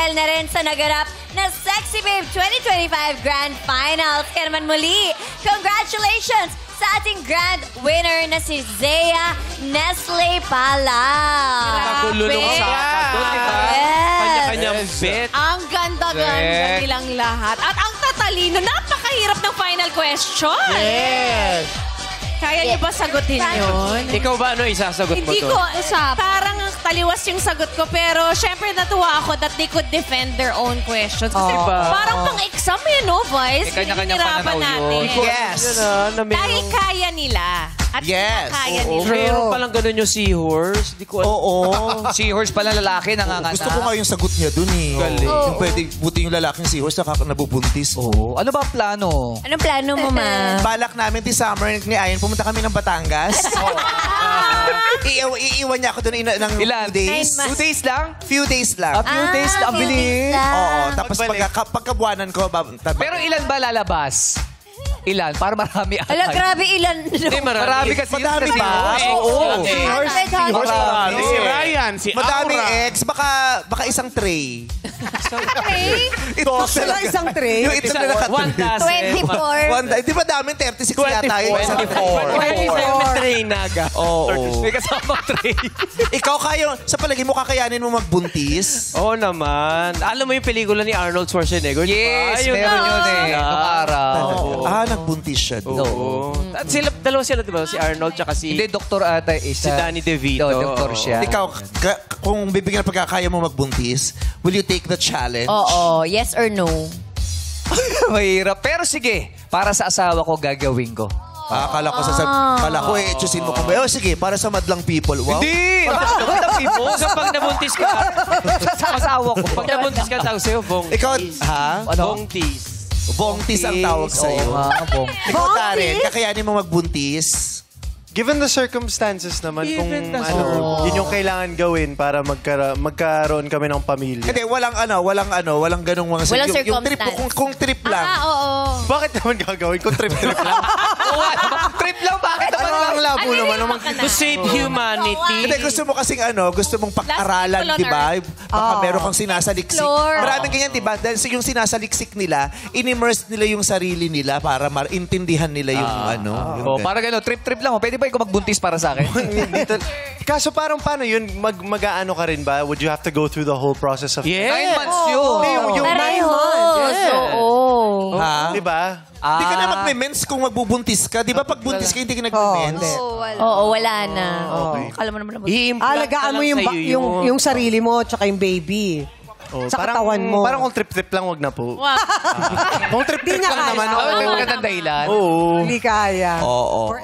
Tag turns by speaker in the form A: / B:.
A: dahil na rin sa naganap na Sexy Babe 2025 Grand Finals. Kaya naman muli, congratulations sa ating grand winner na si Zea Nestle Palau.
B: Nagululong sa doon, di ba?
A: Yes.
B: Kanya-kanyang bet.
C: Ang ganda-ganda nilang lahat. At ang tatalino, napakahirap ng final question.
D: Yes!
C: Kaya niyo ba sagutin yun?
B: Ikaw ba ano isasagot mo
C: Hindi
B: to?
C: ko, parang taliwas yung sagot ko, pero syempre natuwa ako that they could defend their own questions. Kasi parang pang-exam eh, no, Vice?
E: Kanya-kanyang
C: Hinihirapan
E: pananaw yun.
C: natin.
D: Yes!
C: Dahil kaya nila. At
D: Yes.
C: kaya
B: Oo,
C: nila.
B: meron palang ganun yung seahorse. Di ko alam.
D: Oo.
E: Seahorse pala lalaki, nanganganak.
D: Gusto ko nga yung sagot niya dun eh.
B: Galing.
D: Yung pwede, buti yung lalaking seahorse nabubuntis.
E: Oo. Ano ba ang plano?
A: Anong plano mo, ma?
D: Balak namin this summer ni Ayan, pumunta kami ng Batangas. Iiwan niya ako doon ng
E: Ilan?
D: few days.
E: 2 days lang?
D: Few days lang.
E: A few days lang,
A: few
E: bilis.
A: days lang.
D: Oo, tapos pagkabuanan ko,
E: Pero ilan ba lalabas? Ilan? Para marami.
A: Ala, grabe ilan.
B: Hindi,
E: Marami kasi.
D: Madami
E: diba?
D: din.
E: Oo.
D: Marami.
F: Si Ryan, si
D: Madaming
F: Aura.
D: eggs, baka isang tray. Ito
G: Sila isang tray?
D: Yung itlog na nakatray.
B: 1 dozen.
A: 24.
D: Di ba daming 36 yata yung isang tray?
B: 24. May tray naga.
D: Oo.
E: May kasamang tray.
D: Ikaw sa palagi mo kakayanin mo magbuntis?
B: Oo naman. Alam mo yung pelikula ni Arnold Schwarzenegger?
E: Yes,
B: Diba?
E: meron yun eh.
B: Ah.
E: Nung araw.
D: Nagbuntis siya.
B: Oo. At dalawa sila, di ba? Si Arnold tsaka si
E: Hindi, doktor ata is...
B: Si Danny DeVito.
E: Doktor siya.
D: Ikaw, kung bibigyan ng pagkakaya mo magbuntis, will you take the challenge?
A: Oo, yes or no?
E: Mahirap. Pero sige, para sa asawa ko, gagawin ko.
D: Kala ko tsusin mo kung ba. Sige, para sa madlang people. Wow.
E: Hindi! Maganda people.
B: So pag nabuntis ka,
E: Sa asawa ko.
B: pag nabuntis ka, tawag sa'yo, bongtis.
D: Ikaw, ha?
B: Bongtis.
D: Bongtis ang tawag sa'yo.
E: Bong.
D: Ikaw, Taren, kakayanin mo magbuntis?
F: Given the circumstances naman, kung yun yung kailangan gawin para magkaroon kami ng pamilya.
D: Hindi, walang ganung mga...
A: Walang
D: yung trip,
A: circumstance.
D: kung trip lang.
C: Oo.
F: Bakit naman gagawin kung trip-trip lang?
E: Trip lang, bakit
F: Ano ang labo naman?
B: To save humanity.
D: Hindi, gusto mo kasing gusto mong pag-aralan,
C: Last
D: di ba? Baka meron kang sinasaliksik.
A: Explore.
D: Maraming ganyan, di ba? Dahil yung sinasaliksik nila, in-immerse nila yung sarili nila para maintindihan nila yung
E: Oh, para gano'n, trip-trip lang. Pwede ba ikaw magbuntis para sa akin?
F: Kaso parang paano yun? Mag-aano ka rin ba? Would you have to go through the whole process of...
E: 9
B: Yeah.
E: months yun.
F: Yung
A: Parehos. Oo.
D: Ha?
F: Di ba?
D: Hindi ka na magme-mens kung magbubuntis ka. Di ba pag buntis ka, hindi ka nagme-mens?
A: Oo, wala na. Kala mo naman
G: Alagaan mo yung sarili mo tsaka yung baby. Sa katawan mo.
F: Parang kung trip-trip lang, wag na po.
C: Wow.
F: Kung trip-trip
G: Di na
F: lang
G: kaya.
F: naman,
E: May magandang dahilan.
F: oo.
G: Hindi kaya.
D: Oo.